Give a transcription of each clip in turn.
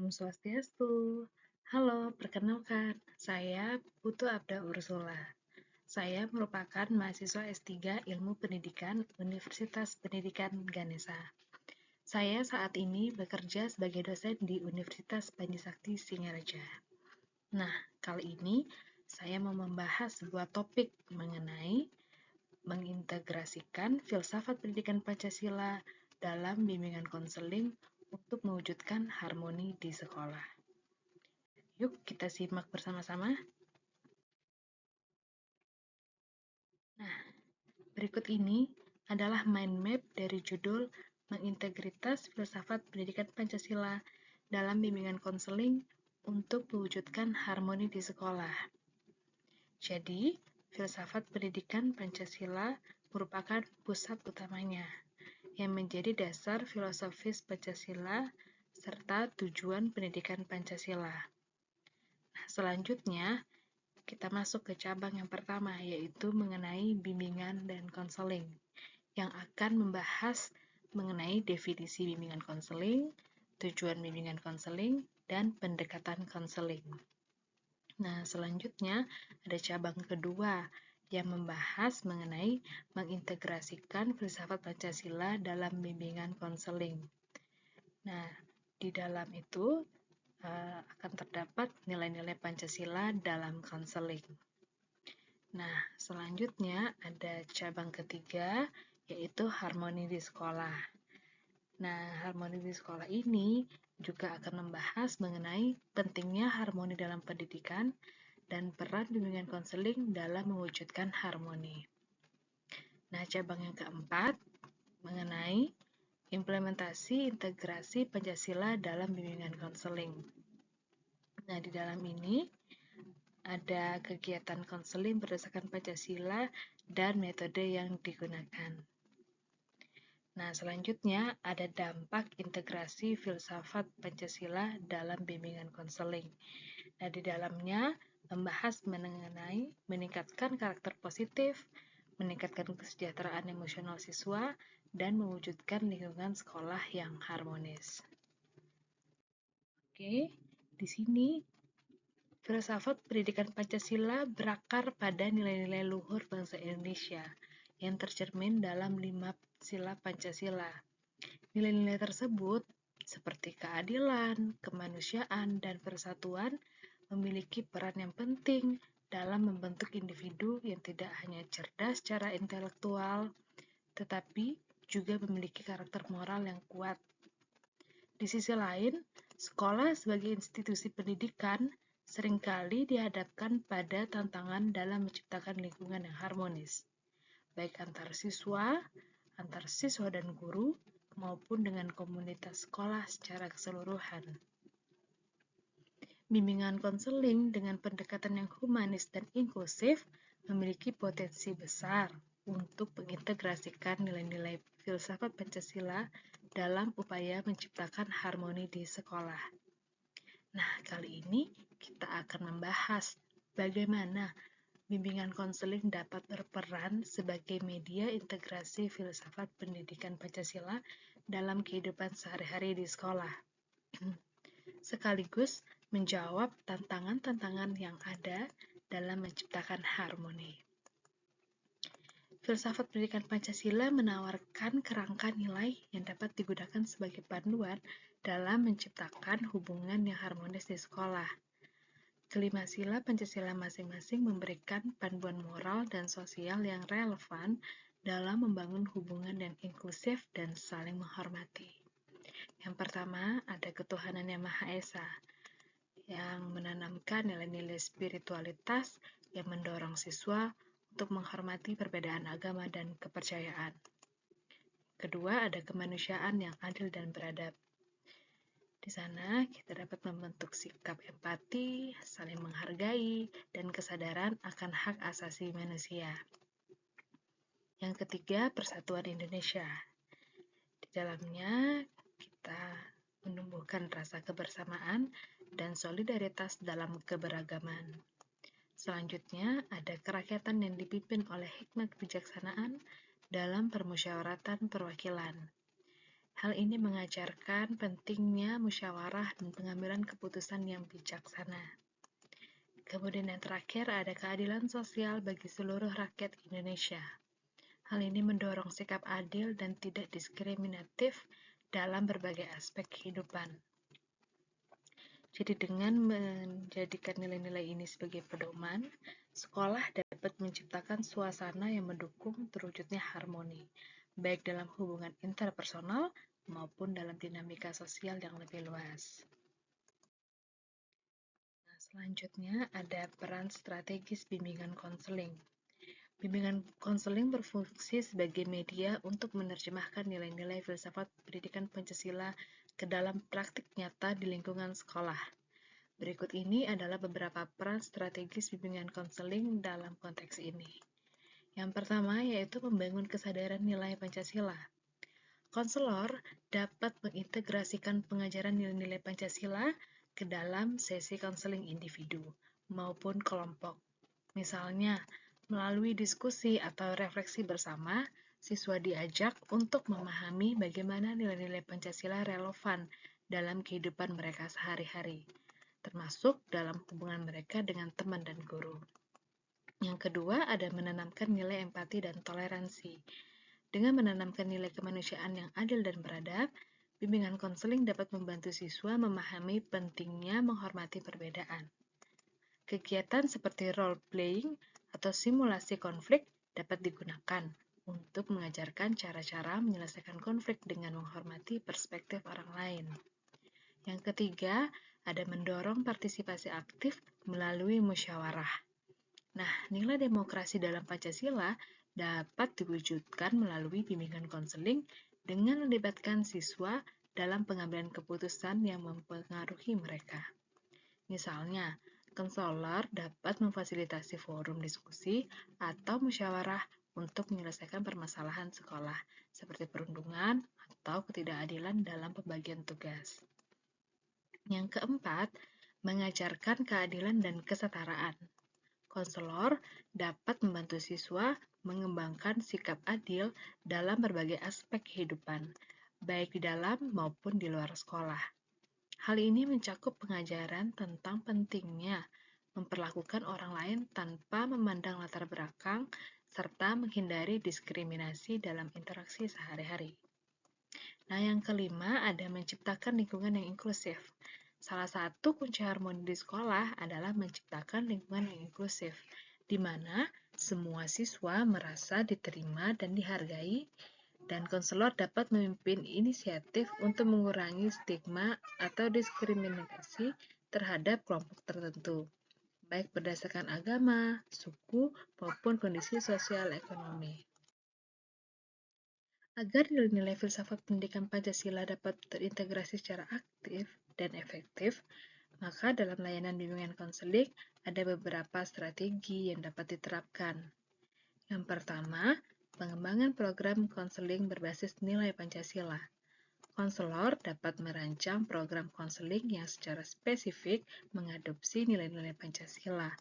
Om Swastiastu. Halo, perkenalkan, saya Putu Abda Ursula. Saya merupakan mahasiswa S3 Ilmu Pendidikan Universitas Pendidikan Ganesha. Saya saat ini bekerja sebagai dosen di Universitas Panjasakti Singaraja. Nah, kali ini saya mau membahas sebuah topik mengenai mengintegrasikan filsafat pendidikan Pancasila dalam bimbingan konseling untuk mewujudkan harmoni di sekolah. Yuk kita simak bersama-sama. Nah, berikut ini adalah mind map dari judul Mengintegritas Filsafat Pendidikan Pancasila dalam bimbingan konseling untuk mewujudkan harmoni di sekolah. Jadi, filsafat pendidikan Pancasila merupakan pusat utamanya yang menjadi dasar filosofis Pancasila serta tujuan pendidikan Pancasila. Nah, selanjutnya, kita masuk ke cabang yang pertama, yaitu mengenai bimbingan dan konseling, yang akan membahas mengenai definisi bimbingan konseling, tujuan bimbingan konseling, dan pendekatan konseling. Nah, selanjutnya ada cabang kedua yang membahas mengenai mengintegrasikan filsafat Pancasila dalam bimbingan konseling. Nah, di dalam itu akan terdapat nilai-nilai Pancasila dalam konseling. Nah, selanjutnya ada cabang ketiga, yaitu harmoni di sekolah. Nah, harmoni di sekolah ini juga akan membahas mengenai pentingnya harmoni dalam pendidikan dan peran bimbingan konseling dalam mewujudkan harmoni. Nah, cabang yang keempat mengenai implementasi integrasi Pancasila dalam bimbingan konseling. Nah, di dalam ini ada kegiatan konseling berdasarkan Pancasila dan metode yang digunakan. Nah, selanjutnya ada dampak integrasi filsafat Pancasila dalam bimbingan konseling. Nah, di dalamnya membahas mengenai meningkatkan karakter positif, meningkatkan kesejahteraan emosional siswa, dan mewujudkan lingkungan sekolah yang harmonis. Oke, di sini filsafat pendidikan Pancasila berakar pada nilai-nilai luhur bangsa Indonesia yang tercermin dalam 5 sila Pancasila. Nilai-nilai tersebut seperti keadilan, kemanusiaan, dan persatuan memiliki peran yang penting dalam membentuk individu yang tidak hanya cerdas secara intelektual, tetapi juga memiliki karakter moral yang kuat. Di sisi lain, sekolah sebagai institusi pendidikan seringkali dihadapkan pada tantangan dalam menciptakan lingkungan yang harmonis, baik antar siswa dan guru, maupun dengan komunitas sekolah secara keseluruhan. Bimbingan konseling dengan pendekatan yang humanis dan inklusif memiliki potensi besar untuk mengintegrasikan nilai-nilai filsafat Pancasila dalam upaya menciptakan harmoni di sekolah. Nah, kali ini kita akan membahas bagaimana bimbingan konseling dapat berperan sebagai media integrasi filsafat pendidikan Pancasila dalam kehidupan sehari-hari di sekolah. Sekaligus menjawab tantangan-tantangan yang ada dalam menciptakan harmoni. Filsafat pendidikan Pancasila menawarkan kerangka nilai yang dapat digunakan sebagai panduan dalam menciptakan hubungan yang harmonis di sekolah. Kelima sila Pancasila masing-masing memberikan panduan moral dan sosial yang relevan dalam membangun hubungan yang inklusif dan saling menghormati. Yang pertama, ada ketuhanan yang Maha Esa, yang menanamkan nilai-nilai spiritualitas yang mendorong siswa untuk menghormati perbedaan agama dan kepercayaan. Kedua, ada kemanusiaan yang adil dan beradab. Di sana, kita dapat membentuk sikap empati, saling menghargai, dan kesadaran akan hak asasi manusia. Yang ketiga, persatuan Indonesia. Di dalamnya, kita menumbuhkan rasa kebersamaan dan solidaritas dalam keberagaman. Selanjutnya, ada kerakyatan yang dipimpin oleh hikmat kebijaksanaan dalam permusyawaratan perwakilan. Hal ini mengajarkan pentingnya musyawarah dan pengambilan keputusan yang bijaksana. Kemudian yang terakhir ada keadilan sosial bagi seluruh rakyat Indonesia. Hal ini mendorong sikap adil dan tidak diskriminatif dalam berbagai aspek kehidupan. Jadi dengan menjadikan nilai-nilai ini sebagai pedoman, sekolah dapat menciptakan suasana yang mendukung terwujudnya harmoni, baik dalam hubungan interpersonal maupun dalam dinamika sosial yang lebih luas. Nah, selanjutnya ada peran strategis bimbingan konseling. Bimbingan konseling berfungsi sebagai media untuk menerjemahkan nilai-nilai filsafat pendidikan Pancasila ke dalam praktik nyata di lingkungan sekolah. Berikut ini adalah beberapa peran strategis bimbingan konseling dalam konteks ini. Yang pertama yaitu membangun kesadaran nilai Pancasila. Konselor dapat mengintegrasikan pengajaran nilai-nilai Pancasila ke dalam sesi konseling individu maupun kelompok. Misalnya, melalui diskusi atau refleksi bersama, siswa diajak untuk memahami bagaimana nilai-nilai Pancasila relevan dalam kehidupan mereka sehari-hari, termasuk dalam hubungan mereka dengan teman dan guru. Yang kedua, ada menanamkan nilai empati dan toleransi. Dengan menanamkan nilai kemanusiaan yang adil dan beradab, bimbingan konseling dapat membantu siswa memahami pentingnya menghormati perbedaan. Kegiatan seperti role-playing atau simulasi konflik dapat digunakan untuk mengajarkan cara-cara menyelesaikan konflik dengan menghormati perspektif orang lain. Yang ketiga, ada mendorong partisipasi aktif melalui musyawarah. Nah, nilai demokrasi dalam Pancasila dapat diwujudkan melalui bimbingan konseling dengan melibatkan siswa dalam pengambilan keputusan yang mempengaruhi mereka. Misalnya, konselor dapat memfasilitasi forum diskusi atau musyawarah untuk menyelesaikan permasalahan sekolah, seperti perundungan atau ketidakadilan dalam pembagian tugas. Yang keempat, mengajarkan keadilan dan kesetaraan. Konselor dapat membantu siswa mengembangkan sikap adil dalam berbagai aspek kehidupan, baik di dalam maupun di luar sekolah. Hal ini mencakup pengajaran tentang pentingnya memperlakukan orang lain tanpa memandang latar belakang serta menghindari diskriminasi dalam interaksi sehari-hari. Nah, yang kelima ada menciptakan lingkungan yang inklusif. Salah satu kunci harmoni di sekolah adalah menciptakan lingkungan yang inklusif, di mana semua siswa merasa diterima dan dihargai, dan konselor dapat memimpin inisiatif untuk mengurangi stigma atau diskriminasi terhadap kelompok tertentu, baik berdasarkan agama, suku, maupun kondisi sosial ekonomi. Agar nilai-nilai filsafat pendidikan Pancasila dapat terintegrasi secara aktif dan efektif, maka dalam layanan bimbingan konseling ada beberapa strategi yang dapat diterapkan. Yang pertama, pengembangan program konseling berbasis nilai Pancasila. Konselor dapat merancang program konseling yang secara spesifik mengadopsi nilai-nilai Pancasila.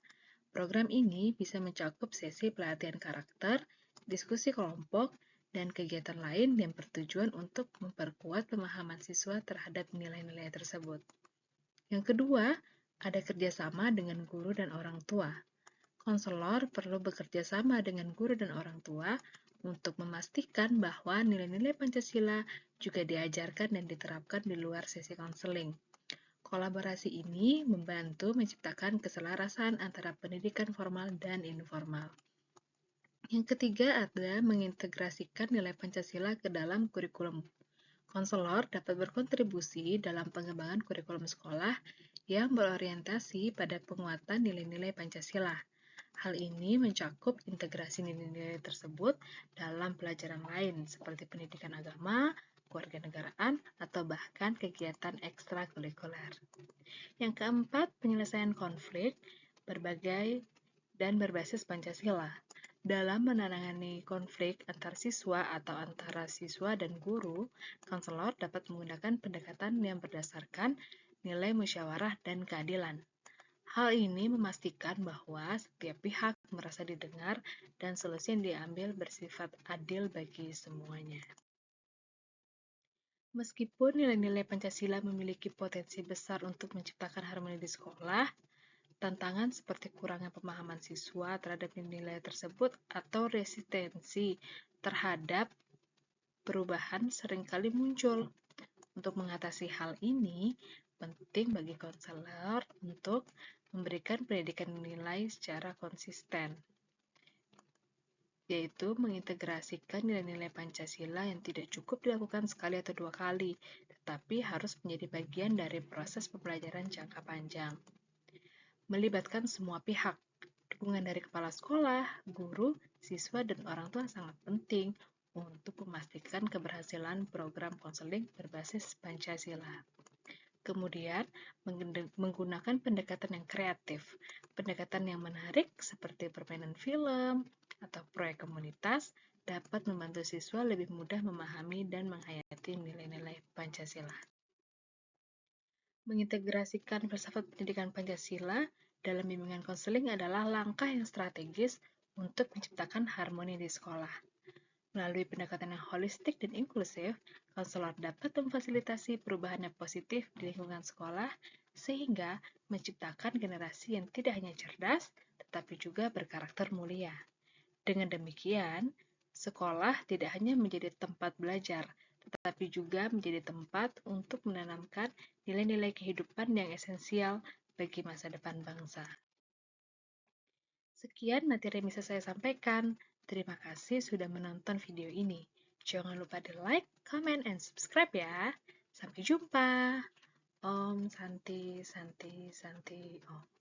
Program ini bisa mencakup sesi pelatihan karakter, diskusi kelompok, dan kegiatan lain yang bertujuan untuk memperkuat pemahaman siswa terhadap nilai-nilai tersebut. Yang kedua, ada kerjasama dengan guru dan orang tua. Konselor perlu bekerja sama dengan guru dan orang tua untuk memastikan bahwa nilai-nilai Pancasila juga diajarkan dan diterapkan di luar sesi konseling. Kolaborasi ini membantu menciptakan keselarasan antara pendidikan formal dan informal. Yang ketiga ada mengintegrasikan nilai Pancasila ke dalam kurikulum. Konselor dapat berkontribusi dalam pengembangan kurikulum sekolah yang berorientasi pada penguatan nilai-nilai Pancasila. Hal ini mencakup integrasi nilai-nilai tersebut dalam pelajaran lain seperti pendidikan agama, kewarganegaraan, atau bahkan kegiatan ekstrakurikuler. Yang keempat, penyelesaian konflik dan berbasis Pancasila. Dalam menangani konflik antar siswa atau antara siswa dan guru, konselor dapat menggunakan pendekatan yang berdasarkan nilai musyawarah dan keadilan. Hal ini memastikan bahwa setiap pihak merasa didengar dan solusi yang diambil bersifat adil bagi semuanya. Meskipun nilai-nilai Pancasila memiliki potensi besar untuk menciptakan harmoni di sekolah, tantangan seperti kurangnya pemahaman siswa terhadap nilai tersebut atau resistensi terhadap perubahan seringkali muncul. Untuk mengatasi hal ini, penting bagi konselor untuk memberikan pendidikan nilai secara konsisten, yaitu mengintegrasikan nilai-nilai Pancasila yang tidak cukup dilakukan sekali atau dua kali, tetapi harus menjadi bagian dari proses pembelajaran jangka panjang. Melibatkan semua pihak, dukungan dari kepala sekolah, guru, siswa, dan orang tua sangat penting untuk memastikan keberhasilan program konseling berbasis Pancasila. Kemudian, menggunakan pendekatan yang kreatif, pendekatan yang menarik seperti permainan film atau proyek komunitas dapat membantu siswa lebih mudah memahami dan menghayati nilai-nilai Pancasila. Mengintegrasikan filsafat pendidikan Pancasila dalam bimbingan konseling adalah langkah yang strategis untuk menciptakan harmoni di sekolah. Melalui pendekatan yang holistik dan inklusif, konselor dapat memfasilitasi perubahan yang positif di lingkungan sekolah sehingga menciptakan generasi yang tidak hanya cerdas, tetapi juga berkarakter mulia. Dengan demikian, sekolah tidak hanya menjadi tempat belajar, tetapi juga menjadi tempat untuk menanamkan nilai-nilai kehidupan yang esensial bagi masa depan bangsa. Sekian materi yang bisa saya sampaikan. Terima kasih sudah menonton video ini. Jangan lupa di like, comment, and subscribe ya. Sampai jumpa. Om Santi Santi Santi Om.